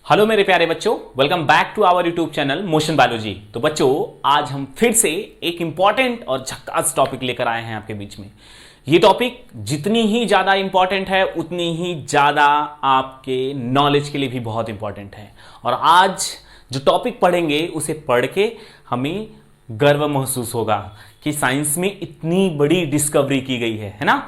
Hello मेरे प्यारे बच्चों, welcome back to our YouTube channel motion biology. तो बच्चों, आज हम फिर से एक इंपॉर्टेंट और झक्कास टॉपिक लेकर आए हैं आपके बीच में। ये टॉपिक जितनी ही ज्यादा इंपॉर्टेंट है उतनी ही ज्यादा आपके नॉलेज के लिए भी बहुत इंपॉर्टेंट है। और आज जो टॉपिक पढ़ेंगे उसे पढ़ के हमें गर्व महसूस होगा कि साइंस में इतनी बड़ी डिस्कवरी की गई है ना।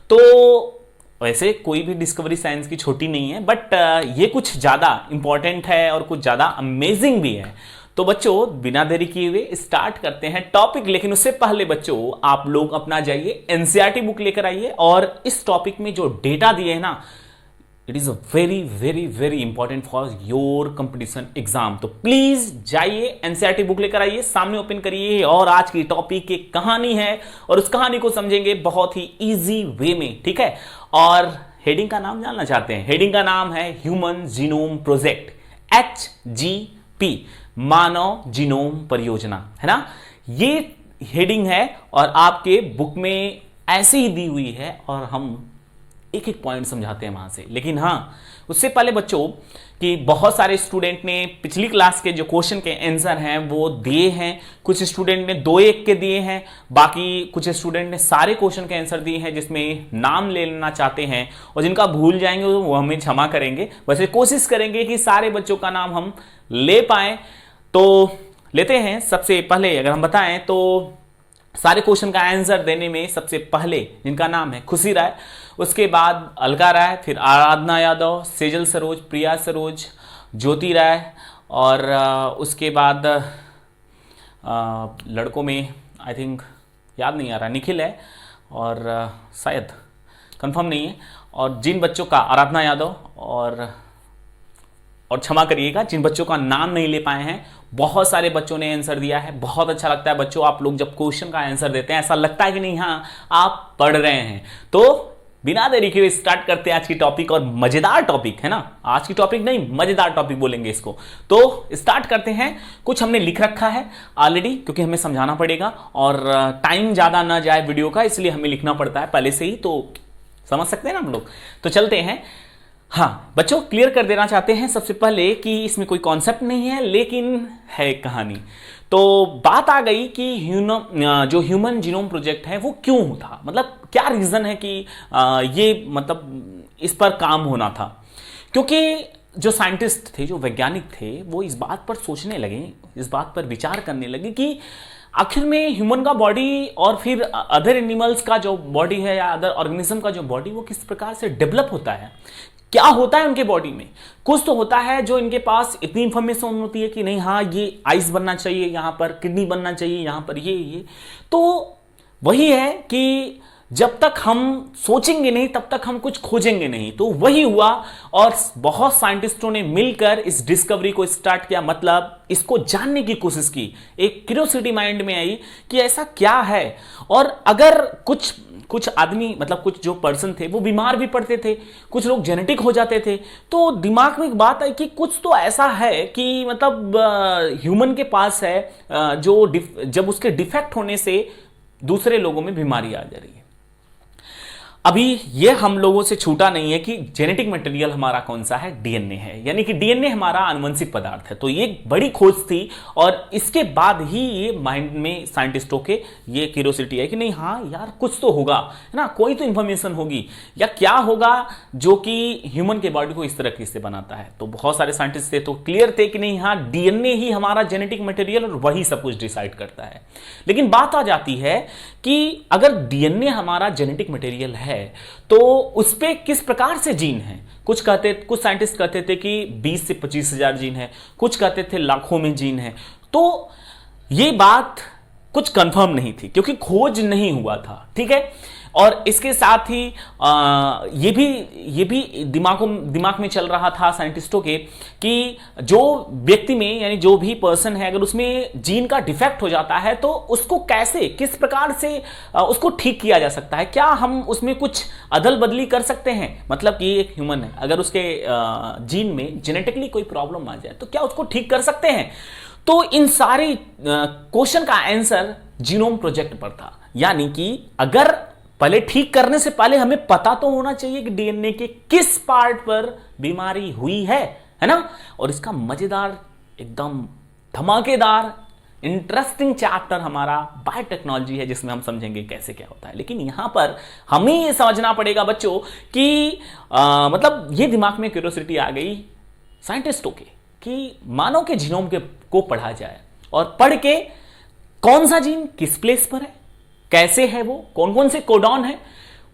तो वैसे कोई भी डिस्कवरी साइंस की छोटी नहीं है, बट ये कुछ ज़्यादा इंपॉर्टेंट है और कुछ ज़्यादा अमेजिंग भी है। तो बच्चों, बिना देरी किए हुए स्टार्ट करते हैं टॉपिक। लेकिन उससे पहले बच्चों, आप लोग अपना जाइए एनसीईआरटी बुक लेकर आइए और इस टॉपिक में जो डेटा दिए है ना, it is a very very very important for your competition exam. तो प्लीज जाइए एनसीईआरटी बुक लेकर आइए, सामने ओपन करिए और आज की टॉपिक की कहानी है और उस कहानी को समझेंगे बहुत ही इजी वे में, ठीक है। और हेडिंग का नाम जानना चाहते हैं? हेडिंग का नाम है ह्यूमन जीनोम प्रोजेक्ट, HGP, मानव जीनोम परियोजना, है ना। ये हेडिंग है और आपके बुक में ऐसे ही दी हुई है और हम एक एक पॉइंट समझाते हैं वहां से। लेकिन हाँ, उससे पहले बच्चों कि बहुत सारे स्टूडेंट ने पिछली क्लास के जो क्वेश्चन के आंसर हैं वो दिए हैं। कुछ स्टूडेंट ने 2-1 के दिए हैं, बाकी कुछ स्टूडेंट ने सारे क्वेश्चन के आंसर दिए हैं जिसमें नाम ले लेना चाहते हैं। और जिनका भूल जाएंगे वो हमें क्षमा करेंगे। वैसे कोशिश करेंगे कि सारे बच्चों का नाम हम ले पाए। तो लेते हैं। सबसे पहले अगर हम बताएं तो सारे क्वेश्चन का आंसर देने में सबसे पहले जिनका नाम है खुशी राय, उसके बाद अलका राय, फिर आराधना यादव, सेजल सरोज, प्रिया सरोज, ज्योति राय और उसके बाद लड़कों में आई थिंक याद नहीं आ रहा, निखिल है और शायद कंफर्म नहीं है। और जिन बच्चों का आराधना यादव और क्षमा करिएगा जिन बच्चों का नाम नहीं ले पाए हैं, बहुत सारे बच्चों ने आंसर दिया है। बहुत अच्छा लगता है बच्चों, आप लोग जब क्वेश्चन का आंसर देते हैं ऐसा लगता है कि नहीं, हाँ आप पढ़ रहे हैं। तो बिना देरी के स्टार्ट करते हैं आज की टॉपिक, और मजेदार टॉपिक है ना। आज की टॉपिक नहीं, मजेदार टॉपिक बोलेंगे इसको। तो स्टार्ट करते हैं। कुछ हमने लिख रखा है ऑलरेडी क्योंकि हमें समझाना पड़ेगा और टाइम ज्यादा ना जाए वीडियो का, इसलिए हमें लिखना पड़ता है पहले से ही। तो समझ सकते हैं ना हम लोग। तो चलते हैं। हाँ बच्चों, क्लियर कर देना चाहते हैं सबसे पहले कि इसमें कोई कॉन्सेप्ट नहीं है लेकिन है कहानी। तो बात आ गई कि जो ह्यूमन जीनोम प्रोजेक्ट है वो क्यों था, मतलब क्या रीजन है कि ये मतलब इस पर काम होना था। क्योंकि जो साइंटिस्ट थे, जो वैज्ञानिक थे, वो इस बात पर सोचने लगे, इस बात पर विचार करने लगे कि आखिर में ह्यूमन का बॉडी और फिर अदर एनिमल्स का जो बॉडी है या अदर ऑर्गेनिज्म का जो बॉडी, वो किस प्रकार से डेवलप होता है, क्या होता है उनके बॉडी में। कुछ तो होता है जो इनके पास इतनी इंफॉर्मेशन होती है कि नहीं, हाँ ये आइस बनना चाहिए, यहां पर किडनी बनना चाहिए, यहां पर ये। तो वही है कि जब तक हम सोचेंगे नहीं तब तक हम कुछ खोजेंगे नहीं। तो वही हुआ और बहुत साइंटिस्टों ने मिलकर इस डिस्कवरी को स्टार्ट किया, मतलब इसको जानने की कोशिश की। एक क्यूरियोसिटी माइंड में आई कि ऐसा क्या है। और अगर कुछ आदमी, मतलब कुछ जो पर्सन थे वो बीमार भी पड़ते थे, कुछ लोग जेनेटिक हो जाते थे, तो दिमाग में एक बात आई कि कुछ तो ऐसा है कि मतलब ह्यूमन के पास है जो जब उसके डिफेक्ट होने से दूसरे लोगों में बीमारी आ जा रही है। अभी ये हम लोगों से छूटा नहीं है कि जेनेटिक मटेरियल हमारा कौन सा है, डीएनए है, यानी कि डीएनए हमारा आनुवंशिक पदार्थ है। तो ये बड़ी खोज थी और इसके बाद ही ये माइंड में साइंटिस्टों के ये क्यूरियोसिटी है कि नहीं, हाँ यार कुछ तो होगा, है ना, कोई तो इंफॉर्मेशन होगी या क्या होगा जो कि ह्यूमन के बॉडी को इस तरह से बनाता है। तो बहुत सारे साइंटिस्ट थे तो क्लियर थे कि नहीं, हाँ डीएनए ही हमारा जेनेटिक मटेरियल और वही सब कुछ डिसाइड करता है। लेकिन बात आ जाती है कि अगर डीएनए हमारा जेनेटिक मटेरियल है तो उस पे किस प्रकार से जीन है। कुछ साइंटिस्ट कहते थे कि 20 से 25 हजार जीन है, कुछ कहते थे लाखों में जीन है। तो ये बात कुछ कंफर्म नहीं थी क्योंकि खोज नहीं हुआ था, ठीक है। और इसके साथ ही ये भी दिमाग में चल रहा था साइंटिस्टों के कि जो व्यक्ति में, यानी जो भी पर्सन है, अगर उसमें जीन का डिफेक्ट हो जाता है तो उसको कैसे, किस प्रकार से उसको ठीक किया जा सकता है। क्या हम उसमें कुछ अदल बदली कर सकते हैं, मतलब कि एक ह्यूमन है, अगर उसके जीन में जेनेटिकली कोई प्रॉब्लम आ जाए तो क्या उसको ठीक कर सकते हैं। तो इन सारे क्वेश्चन का आंसर जीनोम प्रोजेक्ट पर था। यानी कि अगर पहले ठीक करने से पहले हमें पता तो होना चाहिए कि डीएनए के किस पार्ट पर बीमारी हुई है, है ना। और इसका मजेदार, एकदम धमाकेदार, इंटरेस्टिंग चैप्टर हमारा बायोटेक्नोलॉजी है, जिसमें हम समझेंगे कैसे क्या होता है। लेकिन यहां पर हमें ये समझना पड़ेगा बच्चों कि मतलब ये दिमाग में क्यूरियोसिटी आ गई साइंटिस्टों के कि मानव के जीनोम को पढ़ा जाए, और पढ़ के कौन सा जीन किस प्लेस पर है, कैसे है वो, कौन कौन से कोडॉन है,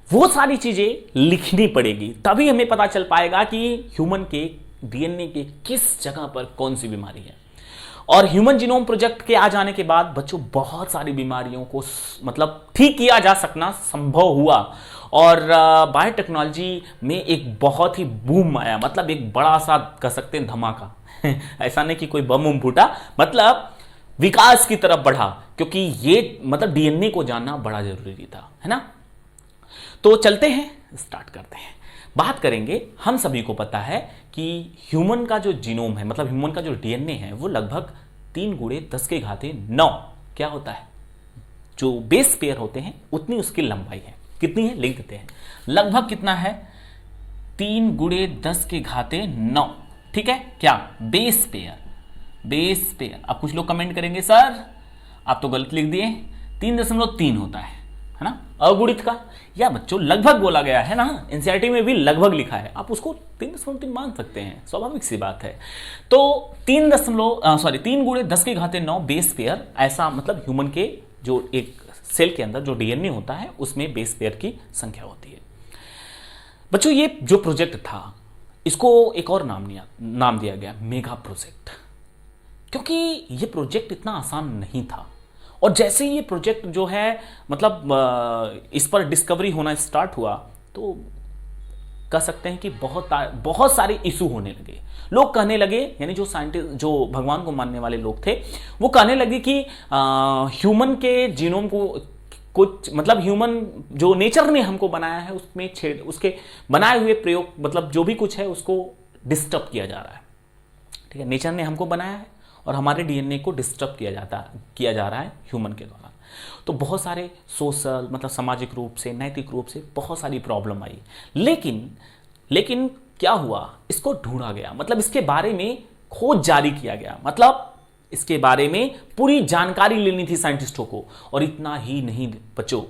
वो सारी चीजें लिखनी पड़ेगी। तभी हमें पता चल पाएगा कि ह्यूमन के डीएनए के किस जगह पर कौन सी बीमारी है। और ह्यूमन जीनोम प्रोजेक्ट के आ जाने के बाद बच्चों बहुत सारी बीमारियों को मतलब ठीक किया जा सकना संभव हुआ। और बायोटेक्नोलॉजी में एक बहुत ही बूम आया, मतलब एक बड़ा सा कह सकते हैं धमाका ऐसा नहीं कि कोई बम उम फूटा, मतलब विकास की तरफ बढ़ा, क्योंकि ये मतलब डीएनए को जानना बड़ा जरूरी था, है ना। तो चलते हैं, स्टार्ट करते हैं। बात करेंगे, हम सभी को पता है कि ह्यूमन का जो जीनोम है, मतलब ह्यूमन का जो डीएनए है, वो लगभग 3 गुणे 10⁹ क्या होता है, जो बेस पेयर होते हैं उतनी उसकी लंबाई है। कितनी है लिख देते हैं, लगभग कितना है 3 गुणे 10⁹ ठीक है क्या, बेस पेयर। बेस पेयर, अब कुछ लोग कमेंट करेंगे सर आप तो गलत लिख दिए, 3.3 होता है ना अगुणित का, या बच्चों लगभग बोला गया है ना, एनसीईआरटी में भी लगभग लिखा है, आप उसको 3.3 मान सकते हैं, स्वाभाविक सी बात है। तो 3 गुणे 10⁹ बेस पेयर, ऐसा मतलब ह्यूमन के जो एक सेल के अंदर जो डीएनए होता है उसमें बेस पेयर की संख्या होती है। बच्चों ये जो प्रोजेक्ट था इसको एक और नाम दिया गया, मेगा प्रोजेक्ट, क्योंकि ये प्रोजेक्ट इतना आसान नहीं था। और जैसे ये प्रोजेक्ट जो है मतलब इस पर डिस्कवरी होना स्टार्ट हुआ, तो कह सकते हैं कि बहुत सारे इशू होने लगे। लोग कहने लगे, यानी जो साइंटिस्ट, जो भगवान को मानने वाले लोग थे, वो कहने लगे कि ह्यूमन के जीनोम को कुछ मतलब ह्यूमन जो नेचर ने हमको बनाया है उसमें उसके बनाए हुए प्रयोग, मतलब जो भी कुछ है उसको डिस्टर्ब किया जा रहा है। ठीक है, नेचर ने हमको बनाया है और हमारे डीएनए को डिस्टर्ब किया जा रहा है ह्यूमन के द्वारा। तो बहुत सारे सोशल, मतलब सामाजिक रूप से, नैतिक रूप से बहुत सारी प्रॉब्लम आई। लेकिन क्या हुआ, इसको ढूंढा गया, मतलब इसके बारे में खोज जारी किया गया, मतलब इसके बारे में पूरी जानकारी लेनी थी साइंटिस्टों को। और इतना ही नहीं बच्चों,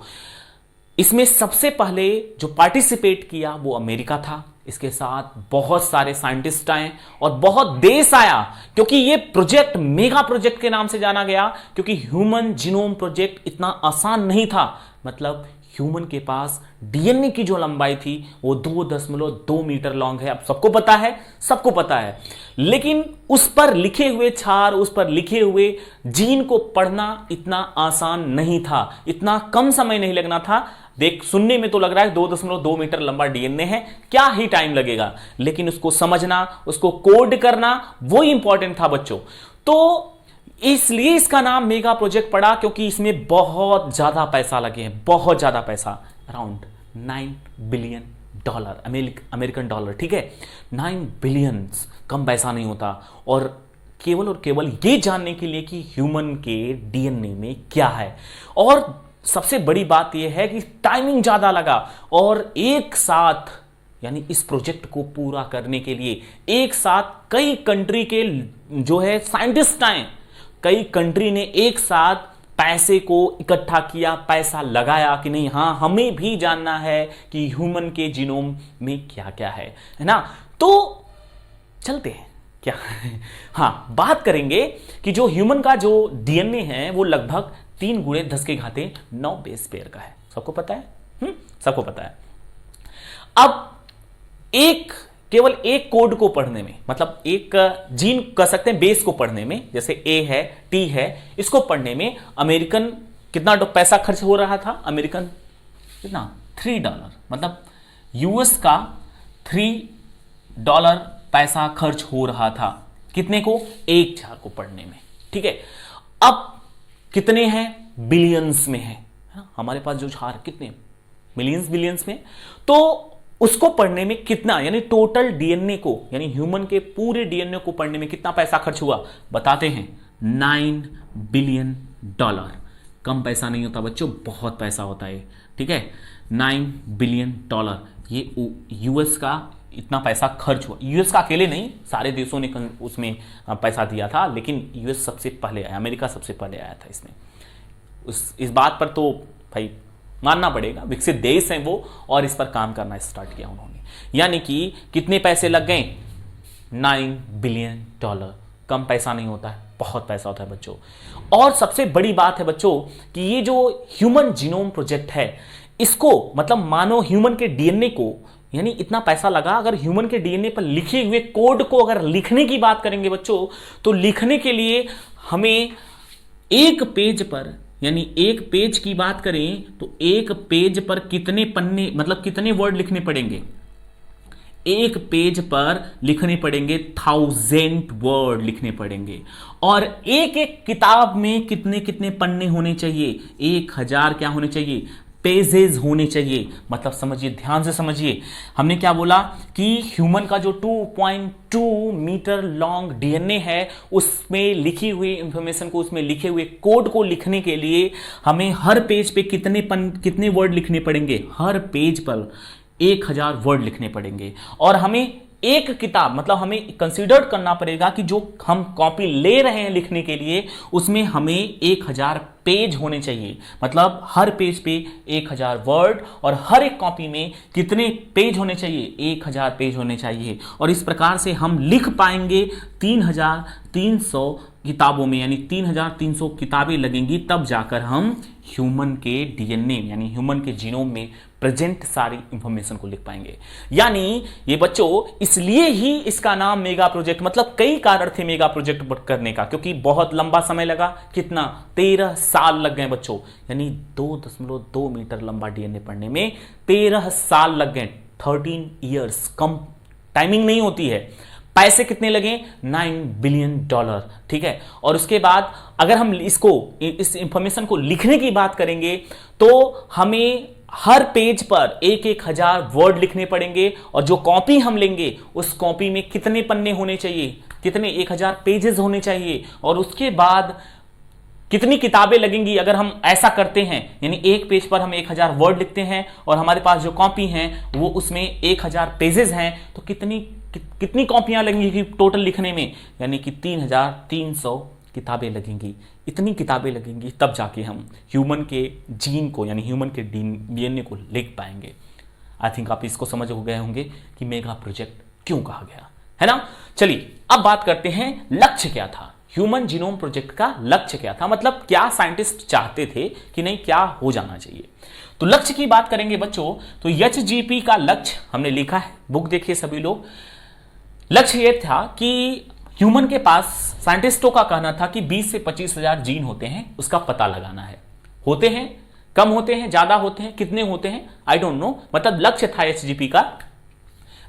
इसमें सबसे पहले जो पार्टिसिपेट किया वो अमेरिका था। इसके साथ बहुत सारे साइंटिस्ट आए और बहुत देश आया, क्योंकि ये प्रोजेक्ट मेगा प्रोजेक्ट के नाम से जाना गया, क्योंकि ह्यूमन जीनोम प्रोजेक्ट इतना आसान नहीं था। मतलब ह्यूमन के पास डीएनए की जो लंबाई थी वो 2.2 मीटर लॉन्ग है, अब सबको पता है। लेकिन उस पर लिखे हुए क्षार, उस पर लिखे हुए जीन को पढ़ना इतना आसान नहीं था, इतना कम समय नहीं लगना था। देख, सुनने में तो लग रहा है 2.2 मीटर लंबा डीएनए है, क्या ही टाइम लगेगा, लेकिन उसको समझना, उसको कोड करना, वो इंपॉर्टेंट था बच्चों। तो इसलिए इसका नाम मेगा प्रोजेक्ट पड़ा, क्योंकि इसमें बहुत ज्यादा पैसा लगे हैं, बहुत ज्यादा पैसा, अराउंड $9 बिलियन, अमेरिकन डॉलर। ठीक है, 9 बिलियन कम पैसा नहीं होता। और केवल ये जानने के लिए कि ह्यूमन के डीएनए में क्या है। और सबसे बड़ी बात यह है कि टाइमिंग ज्यादा लगा, और एक साथ, यानी इस प्रोजेक्ट को पूरा करने के लिए एक साथ कई कंट्री के जो है साइंटिस्ट आए, कई कंट्री ने एक साथ पैसे को इकट्ठा किया, पैसा लगाया कि नहीं, हाँ हमें भी जानना है कि ह्यूमन के जीनोम में क्या क्या है ना। तो चलते हैं क्या हाँ, बात करेंगे कि जो ह्यूमन का जो डीएनए है वो लगभग 3 गुणे 10⁹ बेस पेयर का है। सबको पता है, सबको पता है। अब केवल एक कोड को पढ़ने में, मतलब एक जीन कह सकते हैं बेस को पढ़ने में, जैसे ए है, टी है, इसको पढ़ने में अमेरिकन कितना पैसा खर्च हो रहा था, अमेरिकन कितना $3, मतलब यूएस का $3 पैसा खर्च हो रहा था। कितने को, एक क्षार को पढ़ने में। ठीक है, अब कितने हैं, बिलियंस में है, हमारे पास जो क्षार कितने, मिलियंस बिलियंस में। तो उसको पढ़ने में कितना, यानी टोटल डीएनए को, यानी ह्यूमन के पूरे डीएनए को पढ़ने में कितना पैसा खर्च हुआ, बताते हैं, $9 बिलियन। कम पैसा नहीं होता बच्चों, बहुत पैसा होता है। ठीक है, $9 बिलियन, ये यूएस का इतना पैसा खर्च हुआ। यूएस का अकेले नहीं, सारे देशों ने उसमें पैसा दिया था, लेकिन यूएस सबसे पहले आया, अमेरिका सबसे पहले आया था इसमें। इस बात पर तो भाई मानना पड़ेगा, विकसित देश हैं वो, और इस पर काम करना स्टार्ट किया उन्होंने। यानी कि कितने पैसे लग गए? $9 बिलियन। कम पैसा नहीं होता है, बहुत पैसा होता है बच्चों। और सबसे बड़ी बात है बच्चों कि ये जो ह्यूमन जीनोम प्रोजेक्ट है, इसको मतलब मानो ह्यूमन के डीएनए को, यानी इतना पैसा लगा, अगर ह्यूमन के डीएनए पर लिखे हुए कोड को अगर लिखने की बात करेंगे बच्चों, तो लिखने के लिए हमें एक पेज पर, यानी एक पेज की बात करें तो एक पेज पर कितने पन्ने, मतलब कितने वर्ड लिखने पड़ेंगे? एक पेज पर लिखने पड़ेंगे 1000 वर्ड लिखने पड़ेंगे। और एक एक किताब में कितने कितने पन्ने होने चाहिए? 1000 क्या होने चाहिए? पेजेस होने चाहिए। मतलब समझिए, ध्यान से समझिए, हमने क्या बोला कि ह्यूमन का जो 2.2 मीटर लॉन्ग डीएनए है, उसमें लिखी हुई इंफॉर्मेशन को, उसमें लिखे हुए कोड को लिखने के लिए हमें हर पेज पे कितने वर्ड लिखने पड़ेंगे? हर पेज पर 1000 वर्ड लिखने पड़ेंगे। और हमें एक किताब, मतलब हमें कंसीडर करना पड़ेगा कि जो हम कॉपी ले रहे हैं लिखने के लिए, उसमें हमें 1000 पेज होने चाहिए। मतलब हर पेज पे 1000 वर्ड, और हर एक कॉपी में कितने पेज होने चाहिए? 1000 पेज होने चाहिए। और इस प्रकार से हम लिख पाएंगे 3300 किताबों में, यानी 3300 किताबें लगेंगी, तब जाकर हम ह्यूमन के डीएनए यानी ह्यूमन के जीनोम में प्रेजेंट सारी इंफॉर्मेशन को लिख पाएंगे। यानी ये बच्चों, इसलिए ही इसका नाम मेगा प्रोजेक्ट, मतलब कई कारण थे मेगा प्रोजेक्ट करने का, क्योंकि बहुत लंबा समय लगा। कितना? 13 साल लग गए बच्चों, यानी 2.2 मीटर लंबा डीएनए पढ़ने में 13 साल लग गए। 13 ईयर्स, कम टाइमिंग नहीं होती है। पैसे कितने लगे? $9 बिलियन। ठीक है। और उसके बाद अगर हम इस इंफॉर्मेशन को लिखने की बात करेंगे, तो हमें हर पेज पर 1000 वर्ड लिखने पड़ेंगे। और जो कॉपी हम लेंगे, उस कॉपी में कितने पन्ने होने चाहिए? कितने? 1000 पेजेस होने चाहिए। और उसके बाद कितनी किताबें लगेंगी अगर हम ऐसा करते हैं? यानी एक पेज पर हम 1000 वर्ड लिखते हैं, और हमारे पास जो कॉपी हैं वो उसमें 1000 पेजेस हैं, तो कितनी कॉपियां लगेंगी टोटल लिखने में? यानी कि 3300 किताबें लगेंगी। इतनी किताबें लगेंगी, तब जाके हम ह्यूमन के जीन को, यानी ह्यूमन के डीएनए को लिख पाएंगे। आई थिंक आप इसको समझ हो गए होंगे कि मेगा प्रोजेक्ट क्यों कहा गया है ना। चलिए अब बात करते हैं, लक्ष्य क्या था? ह्यूमन जीनोम प्रोजेक्ट का लक्ष्य क्या था? मतलब क्या साइंटिस्ट चाहते थे कि नहीं, क्या हो जाना चाहिए? तो लक्ष्य की बात करेंगे बच्चों, तो एचजीपी का लक्ष्य हमने लिखा है, बुक देखिए सभी लोग। लक्ष्य यह था कि ह्यूमन के पास, साइंटिस्टों का कहना था कि 20 से 25,000 जीन होते हैं, उसका पता लगाना है। होते हैं, कम होते हैं, ज्यादा होते हैं, कितने होते हैं आई डोंट नो। मतलब लक्ष्य था एचजीपी का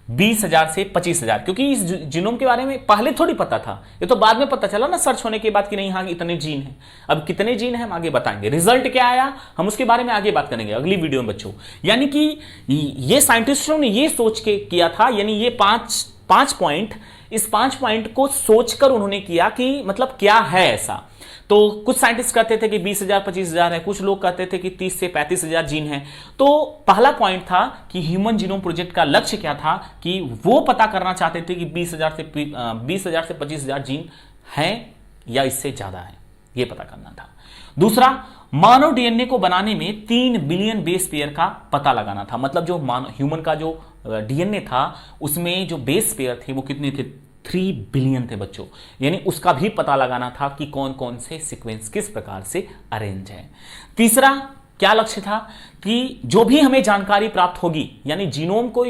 20,000 से 25,000, क्योंकि इस जीनोम के बारे में पहले थोड़ी पता था, ये तो बाद में पता चला ना सर्च होने के बाद कि नहीं, हाँ इतने जीन हैं। अब कितने जीन हैं हम आगे बताएंगे, रिजल्ट क्या आया हम उसके बारे में आगे बात करेंगे अगली वीडियो में बच्चों। यानी कि ये साइंटिस्टों ने ये सोच के किया था, यानी ये पांच पॉइंट, इस 5 पॉइंट को सोचकर उन्होंने किया कि मतलब क्या है ऐसा। तो कुछ साइंटिस्ट कहते थे कि 20,000 25,000 है, कुछ लोग कहते थे कि 30 से 35,000 जीन है। तो पहला पॉइंट था कि ह्यूमन जीनोम प्रोजेक्ट का लक्ष्य क्या था, कि वो पता करना चाहते थे कि 20,000 से 25,000 जीन हैं या इससे ज्यादा है, ये पता करना था। दूसरा, मानव डीएनए को बनाने में 3 बिलियन बेस पेयर का पता लगाना था। मतलब जो ह्यूमन का जो डीएनए था, उसमें जो बेस पेयर थे वो कितने थे? 3 बिलियन थे बच्चों। यानी उसका भी पता लगाना था कि कौन कौन से सीक्वेंस किस प्रकार से अरेंज है। तीसरा क्या लक्ष्य था कि जो भी हमें जानकारी प्राप्त होगी, यानी जीनोम को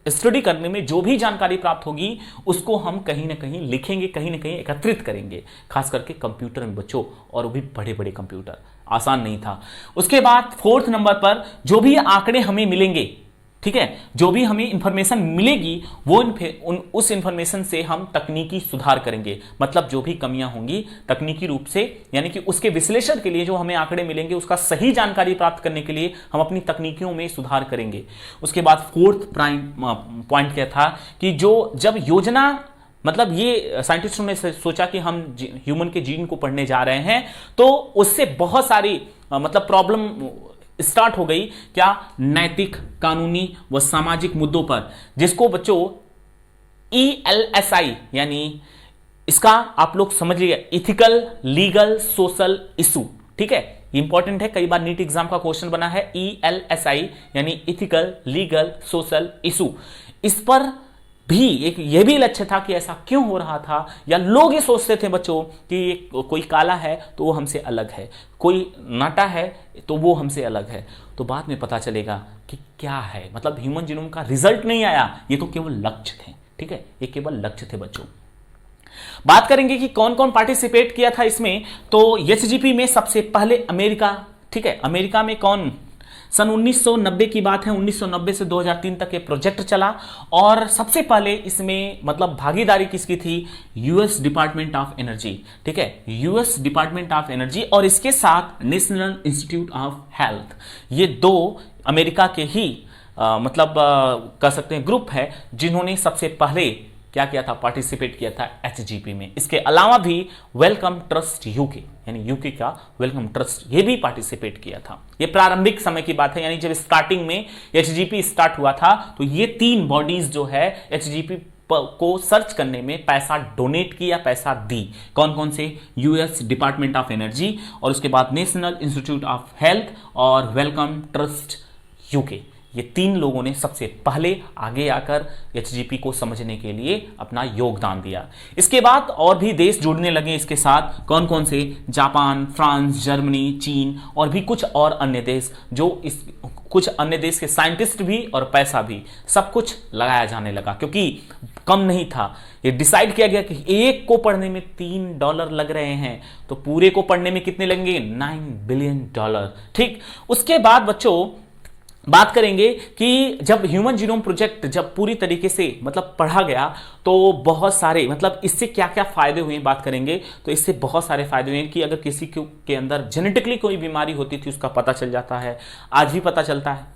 स्टडी करने में जो भी जानकारी प्राप्त होगी, उसको हम कहीं ना कहीं लिखेंगे, कहीं ना कहीं एकत्रित करेंगे, खास करके कंप्यूटर में बच्चों, और वो भी बड़े बड़े कंप्यूटर। आसान नहीं था। उसके बाद 4th नंबर पर जो भी आंकड़े हमें मिलेंगे, ठीक है, जो भी हमें इंफॉर्मेशन मिलेगी, वो उस इंफॉर्मेशन से हम तकनीकी सुधार करेंगे। मतलब जो भी कमियां होंगी तकनीकी रूप से, यानी कि उसके विश्लेषण के लिए जो हमें आंकड़े मिलेंगे, उसका सही जानकारी प्राप्त करने के लिए हम अपनी तकनीकियों में सुधार करेंगे। उसके बाद 4th पॉइंट क्या था कि जब योजना, मतलब ये साइंटिस्टों ने सोचा कि हम ह्यूमन के जीन को पढ़ने जा रहे हैं, तो उससे बहुत सारी मतलब प्रॉब्लम स्टार्ट हो गई क्या, नैतिक, कानूनी व सामाजिक मुद्दों पर, जिसको बच्चों ELSI यानी इसका आप लोग समझ लीजिए, इथिकल, लीगल, सोशल इशू। ठीक है, इंपॉर्टेंट है, कई बार नीट एग्जाम का क्वेश्चन बना है। ELSI यानी इथिकल, लीगल, सोशल इशू। इस पर भी एक ये भी लक्ष्य था कि ऐसा क्यों हो रहा था, या लोग ये सोचते थे बच्चों कि कोई काला है तो वो हमसे अलग है, कोई नाटा है तो वो हमसे अलग है। तो बाद में पता चलेगा कि क्या है, मतलब ह्यूमन जीनोम का रिजल्ट नहीं आया, ये तो केवल लक्ष्य थे। ठीक है, ये केवल लक्ष्य थे बच्चों। बात करेंगे कि कौन कौन पार्टिसिपेट किया था इसमें, तो एचजीपी में सबसे पहले अमेरिका। ठीक है, अमेरिका में कौन, सन 1990 की बात है, 1990 से 2003 तक ये प्रोजेक्ट चला, और सबसे पहले इसमें मतलब भागीदारी किसकी थी, यूएस डिपार्टमेंट ऑफ एनर्जी। ठीक है, यूएस डिपार्टमेंट ऑफ एनर्जी और इसके साथ नेशनल इंस्टीट्यूट ऑफ हेल्थ, ये दो अमेरिका के ही कह सकते हैं ग्रुप है जिन्होंने सबसे पहले क्या किया था, पार्टिसिपेट किया था एचजीपी में। इसके अलावा भी वेलकम ट्रस्ट यूके यानी यूके का वेलकम ट्रस्ट ये भी पार्टिसिपेट किया था। ये प्रारंभिक समय की बात है, यानी जब स्टार्टिंग में एचजीपी स्टार्ट हुआ था तो ये तीन बॉडीज जो है एचजीपी को सर्च करने में पैसा डोनेट किया, पैसा दी। कौन कौन से, यूएस डिपार्टमेंट ऑफ एनर्जी, और उसके बाद नेशनल इंस्टीट्यूट ऑफ हेल्थ और वेलकम ट्रस्ट यूके। ये तीन लोगों ने सबसे पहले आगे आकर एचजीपी को समझने के लिए अपना योगदान दिया। इसके बाद और भी देश जुड़ने लगे इसके साथ। कौन कौन से, जापान, फ्रांस, जर्मनी, चीन और भी कुछ और अन्य देश, जो इस कुछ अन्य देश के साइंटिस्ट भी और पैसा भी सब कुछ लगाया जाने लगा, क्योंकि कम नहीं था। ये डिसाइड किया गया कि एक को पढ़ने में $3 लग रहे हैं, तो पूरे को पढ़ने में कितने लगेंगे, $9 बिलियन। ठीक, उसके बाद बच्चों बात करेंगे कि जब ह्यूमन जीनोम प्रोजेक्ट जब पूरी तरीके से पढ़ा गया तो बहुत सारे इससे क्या क्या फायदे हुए बात करेंगे। तो इससे बहुत सारे फायदे हुए कि अगर किसी के अंदर जेनेटिकली कोई बीमारी होती थी उसका पता चल जाता है, आज भी पता चलता है,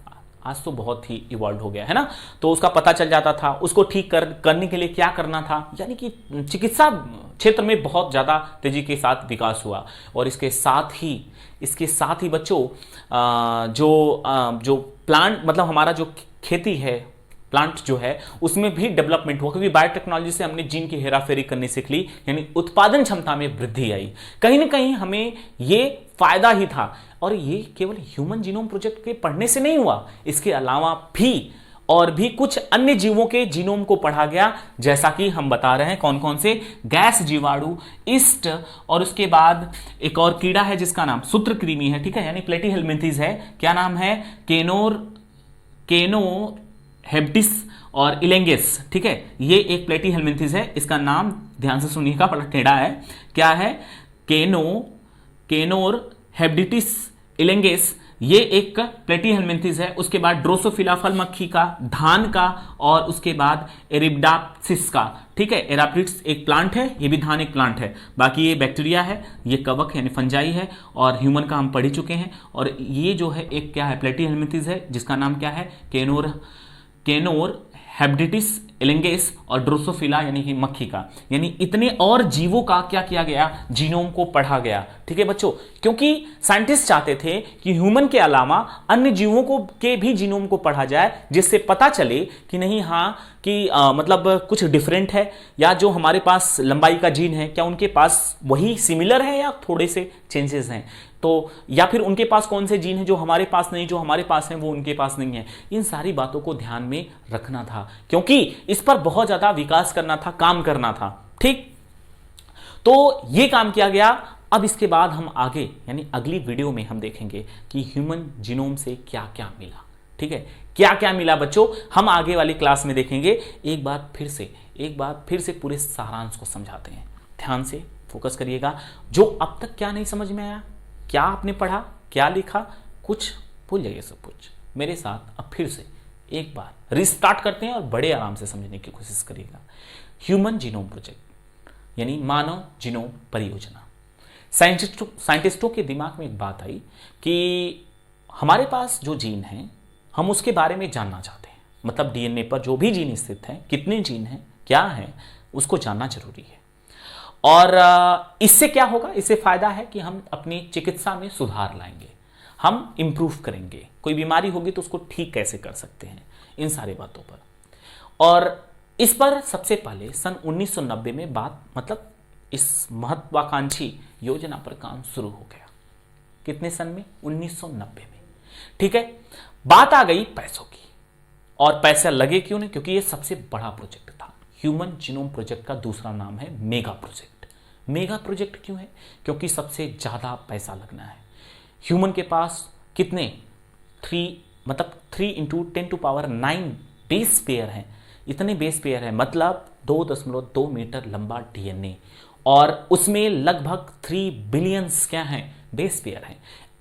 आज तो बहुत ही इवॉल्व हो गया है ना, तो उसका पता चल जाता था। उसको ठीक करने के लिए क्या करना था, यानी कि चिकित्सा क्षेत्र में बहुत ज़्यादा तेजी के साथ विकास हुआ। और इसके साथ ही बच्चों जो प्लांट हमारा जो खेती है, प्लांट जो है उसमें भी डेवलपमेंट हुआ, क्योंकि बायोटेक्नोलॉजी से हमने जीन की हेराफेरी करनी सीख ली, यानी उत्पादन क्षमता में वृद्धि आई। कहीं ना कहीं हमें ये फायदा ही था। और ये केवल ह्यूमन जीनोम प्रोजेक्ट के पढ़ने से नहीं हुआ, इसके अलावा भी और भी कुछ अन्य जीवों के जीनोम को पढ़ा गया, जैसा कि हम बता रहे हैं कौन कौन से, गैस जीवाणु, ईस्ट, और उसके बाद एक और कीड़ा है जिसका नाम सूत्रकृमि है। ठीक है, यानी प्लेटीहेल्मिंथेस है, क्या नाम है, केनोहेप्टिस और इलेंगेस। ठीक है, ये एक प्लेटीहेल्मिंथेस है, इसका नाम ध्यान से सुनिएगा, बड़ा टेढ़ा है, क्या है, केनोरहेप्टिस इलेंगेस, ये एक प्लेटीहेल्मिंथेस है। उसके बाद ड्रोसोफिला फल मक्खी का, धान का, और उसके बाद एरिब्डाप्सिस का। ठीक है, एराप्टिस एक प्लांट है, ये भी धान एक प्लांट है। बाकी ये बैक्टीरिया है, ये कवक यानी फंजाई है, और ह्यूमन का हम पढ़ ही चुके हैं। और ये जो है एक क्या है, प्लेटीहेल्मिंथेस है, जिसका नाम क्या है, केनोरहेप्टिस इलेंगेस और ड्रोसोफिला यानी कि मक्खी का। यानी इतने और जीवों का क्या किया गया, जीनोम को पढ़ा गया। ठीक है बच्चों, क्योंकि साइंटिस्ट चाहते थे कि ह्यूमन के अलावा अन्य जीवों को के भी जीनोम को पढ़ा जाए, जिससे पता चले कि नहीं, हाँ कि कुछ डिफरेंट है, या जो हमारे पास लंबाई का जीन है क्या उनके पास वही सिमिलर है या थोड़े से चेंजेस हैं, तो या फिर उनके पास कौन से जीन है जो हमारे पास नहीं, जो हमारे पास है वो उनके पास नहीं है। इन सारी बातों को ध्यान में रखना था, क्योंकि इस पर बहुत ज्यादा विकास करना था, काम करना था। ठीक, तो ये काम किया गया। अब इसके बाद हम आगे यानी अगली वीडियो में हम देखेंगे कि ह्यूमन जीनोम से क्या क्या मिला। ठीक है, क्या क्या मिला बच्चों, हम आगे वाली क्लास में देखेंगे। एक बार फिर से पूरे सारांश को समझाते हैं, ध्यान से फोकस करिएगा। जो अब तक क्या नहीं समझ में आया, क्या आपने पढ़ा, क्या लिखा, कुछ भूल जाइए, सब कुछ मेरे साथ अब फिर से एक बार रिस्टार्ट करते हैं और बड़े आराम से समझने की कोशिश करिएगा। ह्यूमन जीनोम प्रोजेक्ट यानी मानव जीनोम परियोजना। साइंटिस्टों के दिमाग में एक बात आई कि हमारे पास जो जीन है हम उसके बारे में जानना चाहते हैं, डीएनए पर जो भी जीन स्थित हैं, कितने जीन हैं, क्या है, उसको जानना जरूरी है। और इससे क्या होगा, इससे फायदा है कि हम अपनी चिकित्सा में सुधार लाएंगे, हम इंप्रूव करेंगे, कोई बीमारी होगी तो उसको ठीक कैसे कर सकते हैं, इन सारी बातों पर। और इस पर सबसे पहले सन 1990 में बात, मतलब इस महत्वाकांक्षी योजना पर काम शुरू हो गया। कितने सन में? 1990 में। ठीक है, बात आ गई पैसों की। और पैसा लगे क्यों नहीं? क्योंकि ये सबसे बड़ा प्रोजेक्ट था। ह्यूमन जीनोम प्रोजेक्ट का दूसरा नाम है मेगा प्रोजेक्ट। मेगा प्रोजेक्ट क्यों है? क्योंकि सबसे ज्यादा पैसा लगना है। ह्यूमन के पास कितने 3 इंटू 10⁹ बेस पेयर हैं। इतने बेस पेयर हैं, मतलब 2.2 मीटर लंबा डीएनए, और उसमें लगभग 3 बिलियंस क्या हैं? बेस पेयर हैं।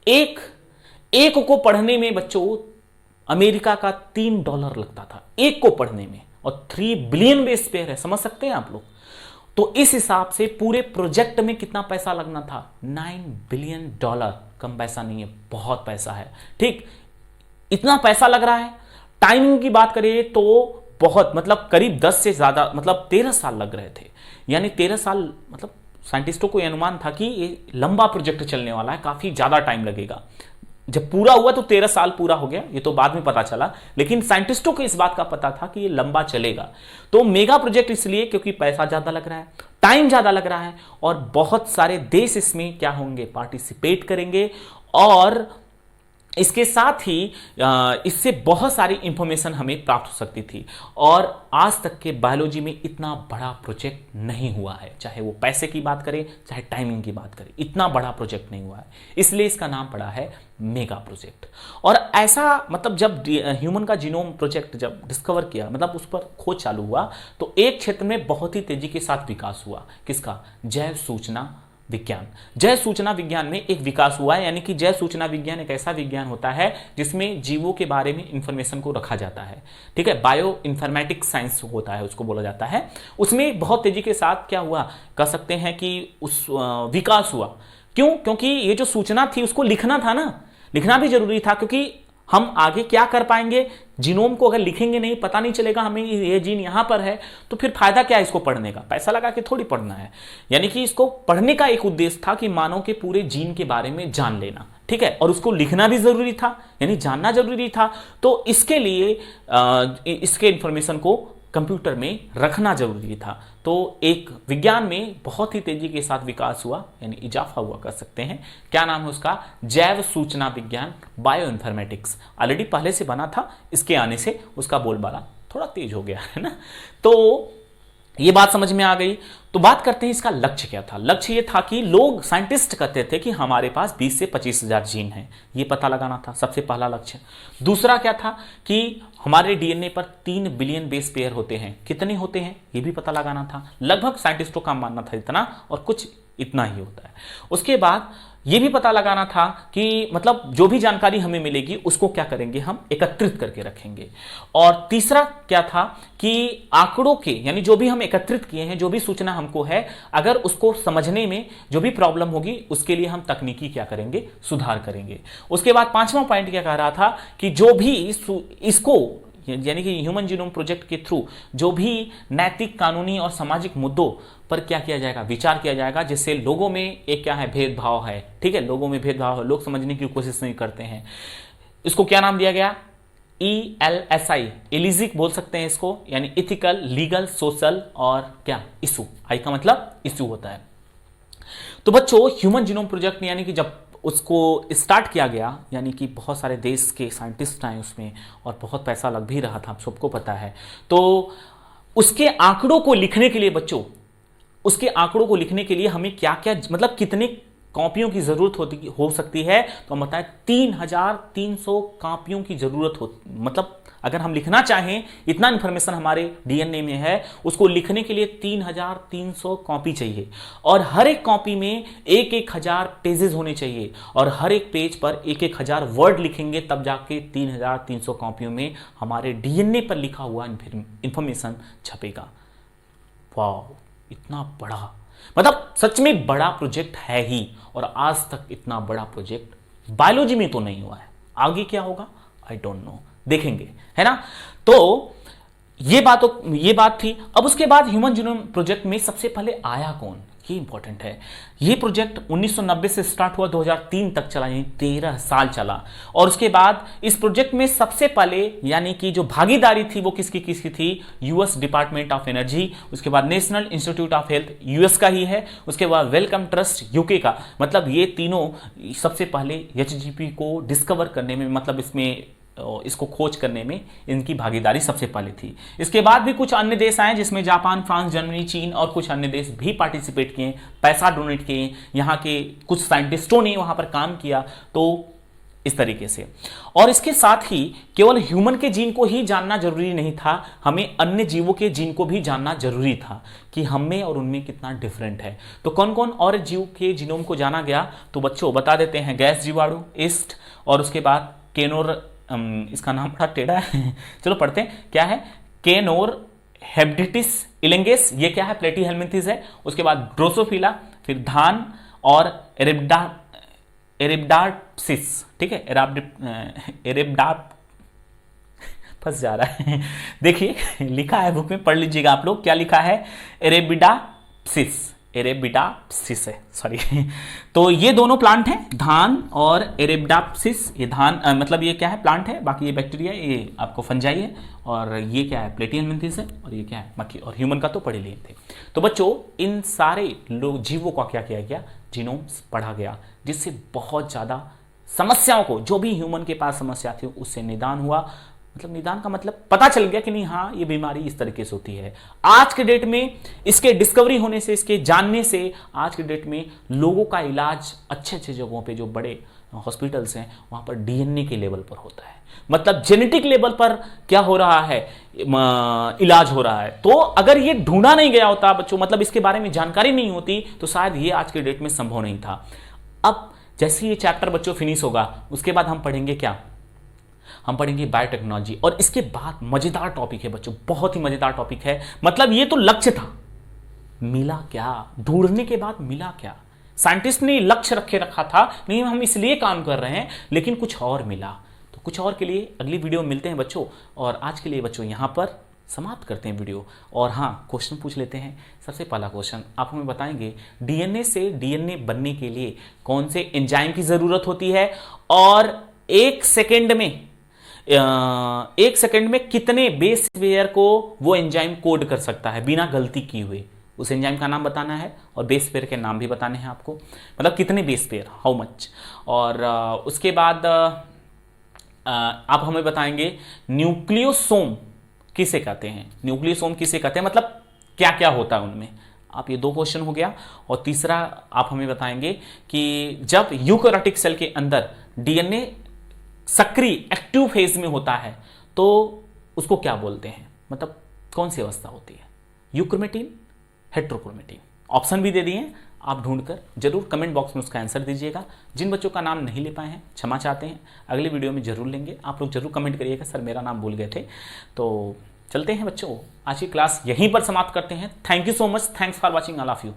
एक को पढ़ने में बच्चों अमेरिका का $3 लगता था एक को पढ़ने में, और 3 बिलियन बेस पेयर है, समझ सकते हैं आप लोग। तो इस हिसाब से पूरे प्रोजेक्ट में कितना पैसा लगना था? $9 बिलियन। कम पैसा नहीं है, बहुत पैसा है। ठीक, इतना पैसा लग रहा है। टाइमिंग की बात करें तो बहुत, मतलब करीब 10 से ज्यादा, मतलब 13 साल लग रहे थे। यानी 13 साल, मतलब साइंटिस्टों को यह अनुमान था कि ये लंबा प्रोजेक्ट चलने वाला है, काफी ज्यादा टाइम लगेगा। जब पूरा हुआ तो 13 साल पूरा हो गया, ये तो बाद में पता चला, लेकिन साइंटिस्टों को इस बात का पता था कि ये लंबा चलेगा। तो मेगा प्रोजेक्ट इसलिए क्योंकि पैसा ज्यादा लग रहा है, टाइम ज्यादा लग रहा है, और बहुत सारे देश इसमें क्या होंगे? पार्टिसिपेट करेंगे। और इसके साथ ही इससे बहुत सारी इंफॉर्मेशन हमें प्राप्त हो सकती थी। और आज तक के बायोलॉजी में इतना बड़ा प्रोजेक्ट नहीं हुआ है, चाहे वो पैसे की बात करें चाहे टाइमिंग की बात करें, इतना बड़ा प्रोजेक्ट नहीं हुआ है, इसलिए इसका नाम पड़ा है मेगा प्रोजेक्ट। और ऐसा, मतलब जब ह्यूमन का जीनोम प्रोजेक्ट जब डिस्कवर किया, मतलब उस पर खोज चालू हुआ, तो एक क्षेत्र में बहुत ही तेजी के साथ विकास हुआ। किसका? जैव सूचना विज्ञान। जैव सूचना विज्ञान में एक विकास हुआ है, यानी कि जैव सूचना विज्ञान एक ऐसा विज्ञान होता है जिसमें जीवों के बारे में इंफॉर्मेशन को रखा जाता है। ठीक है, बायो इन्फॉर्मेटिक्स साइंस होता है, उसको बोला जाता है। उसमें बहुत तेजी के साथ क्या हुआ, कह सकते हैं कि उस विकास हुआ। क्यों? क्योंकि ये जो सूचना थी उसको लिखना था ना, लिखना भी जरूरी था, क्योंकि हम आगे क्या कर पाएंगे? जीनोम को अगर लिखेंगे नहीं, पता नहीं चलेगा हमें ये जीन यहां पर है, तो फिर फायदा क्या है इसको पढ़ने का? पैसा लगा के थोड़ी पढ़ना है। यानी कि इसको पढ़ने का एक उद्देश्य था कि मानव के पूरे जीन के बारे में जान लेना। ठीक है, और उसको लिखना भी जरूरी था, यानी जानना जरूरी था। तो इसके लिए इसके इंफॉर्मेशन को कंप्यूटर में रखना जरूरी था। तो एक विज्ञान में बहुत ही तेजी के साथ विकास हुआ, यानी इजाफा हुआ कर सकते हैं। क्या नाम है उसका? जैव सूचना विज्ञान, बायो इन्फॉर्मेटिक्स। ऑलरेडी पहले से बना था, इसके आने से उसका बोलबाला थोड़ा तेज हो गया है ना। तो ये बात समझ में आ गई। तो बात करते हैं इसका लक्ष्य क्या था। लक्ष्य ये था कि लोग, साइंटिस्ट कहते थे कि हमारे पास 20 से 25 हजार जीन हैं, ये पता लगाना था सबसे पहला लक्ष्य। दूसरा क्या था कि हमारे डीएनए पर 3 बिलियन बेस पेयर होते हैं। कितने होते हैं ये भी पता लगाना था। लगभग साइंटिस्टों का मानना था इतना, और कुछ इतना ही होता है। उसके बाद ये भी पता लगाना था कि मतलब जो भी जानकारी हमें मिलेगी उसको क्या करेंगे, हम एकत्रित करके रखेंगे। और तीसरा क्या था कि आंकड़ों के, यानी जो भी हम एकत्रित किए हैं, जो भी सूचना हमको है, अगर उसको समझने में जो भी प्रॉब्लम होगी उसके लिए हम तकनीकी क्या करेंगे, सुधार करेंगे। उसके बाद पांचवा पॉइंट क्या कह रहा था कि जो भी इसको, यानी कि ह्यूमन जीनोम प्रोजेक्ट के थ्रू जो भी नैतिक, कानूनी और सामाजिक मुद्दों पर क्या किया जाएगा, विचार किया जाएगा, जिससे लोगों में एक क्या है, भेदभाव है। ठीक है, लोगों में भेदभाव है, लोग समझने की कोशिश नहीं करते हैं। इसको क्या नाम दिया गया? ELSI, एलिजिक बोल सकते हैं इसको, यानी इथिकल, लीगल, सोशल और क्या, इशू। आई का मतलब इशू होता है। तो बच्चों, ह्यूमन जीनोम प्रोजेक्ट यानी कि जब उसको स्टार्ट किया गया, यानी कि बहुत सारे देश के साइंटिस्ट आए उसमें, और बहुत पैसा लग भी रहा था, आप सबको पता है। तो उसके आंकड़ों को लिखने के लिए बच्चों, उसके आंकड़ों को लिखने के लिए हमें क्या क्या, मतलब कितने कॉपियों की जरूरत हो सकती है, तो हम बताएं 3300 कॉपियों की जरूरत हो। मतलब अगर हम लिखना चाहें, इतना इंफॉर्मेशन हमारे डीएनए में है, उसको लिखने के लिए 3300 कॉपी चाहिए। और हर एक कॉपी में 1000 पेजेस होने चाहिए, और हर एक पेज पर 1000 वर्ड लिखेंगे, तब जाके 3300 कॉपियों में हमारे डीएनए पर लिखा हुआ इंफॉर्मेशन छपेगा। वाह, इतना बड़ा, मतलब सच में बड़ा प्रोजेक्ट है ही। और आज तक इतना बड़ा प्रोजेक्ट बायोलॉजी में तो नहीं हुआ है। आगे क्या होगा आई डोंट नो, देखेंगे, है ना। तो ये बात थी। अब उसके बाद ह्यूमन जीनोम प्रोजेक्ट में सबसे पहले आया कौन? ये इंपॉर्टेंट है। ये प्रोजेक्ट 1990 से स्टार्ट हुआ, 2003 तक चला, यानी 13 साल चला। और उसके बाद इस प्रोजेक्ट में सबसे पहले यानी कि जो भागीदारी थी वो किसकी किसकी थी, यूएस डिपार्टमेंट ऑफ एनर्जी, उसके बाद national institute of health US का ही है, उसके बाद वेलकम ट्रस्ट यूके का। मतलब ये तीनों सबसे पहले एचजीपी को डिस्कवर करने में, मतलब इसको खोज करने में इनकी भागीदारी सबसे पहले थी। इसके बाद भी कुछ अन्य देश आए जिसमें जापान, फ्रांस, जर्मनी, चीन और कुछ अन्य देश भी पार्टिसिपेट किए, पैसा डोनेट किए, यहाँ के कुछ साइंटिस्टों ने वहाँ पर काम किया। तो इस तरीके से, और इसके साथ ही केवल ह्यूमन के जीन को ही जानना जरूरी नहीं था, हमें अन्य जीवों के जीन को भी जानना जरूरी था कि हमें और उनमें कितना डिफरेंट है। तो कौन कौन और जीव के जीनोम को जाना गया, तो बच्चों बता देते हैं। गैस जीवाणु, ईस्ट, और उसके बाद केनोर, इसका नाम बड़ा टेढ़ा है चलो पढ़ते हैं, क्या है, केनोर हेब्डिटिस इलेंगेस, ये क्या है, प्लेटीहेल्मिंथिस है। उसके बाद ड्रोसोफिला, फिर धान और एरिब्डाप्सिस, ठीक है, एरिब्डाप फंस जा रहा है देखिए लिखा है बुक में, पढ़ लीजिएगा आप लोग, क्या लिखा है, एरेबिडाप्सिस है, सॉरी तो ये दोनों प्लांट हैं, धान और एरेबिडाप्सिस। ये धान मतलब ये क्या है, प्लांट है, बाकी ये बैक्टीरिया, ये आपको फंजाई है, और ये क्या है, प्लेटिहेल्मिंथिस है, और ये क्या है, मक्खी। और ह्यूमन का तो पढ़े लिए थे। तो बच्चों इन सारे लोग जीवों का क्या किया गया, जीनोम्स पढ़ा गया, जिससे बहुत ज्यादा समस्याओं को, जो भी ह्यूमन के पास समस्या थी उससे निदान हुआ। मतलब निदान का मतलब पता चल गया कि नहीं, हाँ ये बीमारी इस तरीके से होती है। आज के डेट में इसके डिस्कवरी होने से, इसके जानने से आज के डेट में लोगों का इलाज अच्छे अच्छे जगहों पे, जो बड़े हॉस्पिटल्स हैं वहां पर डीएनए के लेवल पर होता है, मतलब जेनेटिक लेवल पर क्या हो रहा है, इलाज हो रहा है। तो अगर ये ढूंढा नहीं गया होता बच्चों, मतलब इसके बारे में जानकारी नहीं होती, तो शायद ये आज के डेट में संभव नहीं था। अब जैसे ये चैप्टर बच्चों फिनिश होगा, उसके बाद हम पढ़ेंगे क्या, हम पढ़ेंगे बायोटेक्नोलॉजी। और इसके बाद मजेदार टॉपिक है बच्चों, बहुत ही मजेदार टॉपिक है। मतलब ये तो लक्ष्य था, मिला क्या, ढूंढने के बाद मिला क्या। साइंटिस्ट ने लक्ष्य रखा था, नहीं हम इसलिए काम कर रहे हैं, लेकिन कुछ और मिला। तो कुछ और के लिए अगली वीडियो में मिलते हैं बच्चों। और आज के लिए बच्चों यहां पर समाप्त करते हैं वीडियो। और हाँ, क्वेश्चन पूछ लेते हैं। सबसे पहला क्वेश्चन आप हमें बताएंगे, डीएनए से डीएनए बनने के लिए कौन से एंजाइम की जरूरत होती है, और एक सेकेंड में कितने बेस पेयर को वो एंजाइम कोड कर सकता है बिना गलती किए हुए। उस एंजाइम का नाम बताना है और बेस पेयर के नाम भी बताने हैं आपको, मतलब कितने बेस पेयर, हाउ मच। और उसके बाद आप हमें बताएंगे न्यूक्लियोसोम किसे कहते हैं, न्यूक्लियोसोम किसे कहते हैं, मतलब क्या क्या होता है उनमें। आप ये 2 क्वेश्चन हो गया। और तीसरा आप हमें बताएंगे कि जब यूकैरियोटिक सेल के अंदर डीएनए सक्रिय एक्टिव फेज में होता है तो उसको क्या बोलते हैं, मतलब कौन सी अवस्था होती है, यूक्रोमेटिन, हेट्रोक्रोमेटिन। ऑप्शन भी दे दिए, आप ढूंढकर जरूर कमेंट बॉक्स में उसका आंसर दीजिएगा। जिन बच्चों का नाम नहीं ले पाए हैं क्षमा चाहते हैं, अगले वीडियो में जरूर लेंगे। आप लोग जरूर कमेंट करिएगा सर मेरा नाम भूल गए थे। तो चलते हैं बच्चों, आज की क्लास यहीं पर समाप्त करते हैं। Thank you so much, thanks for watching all of you.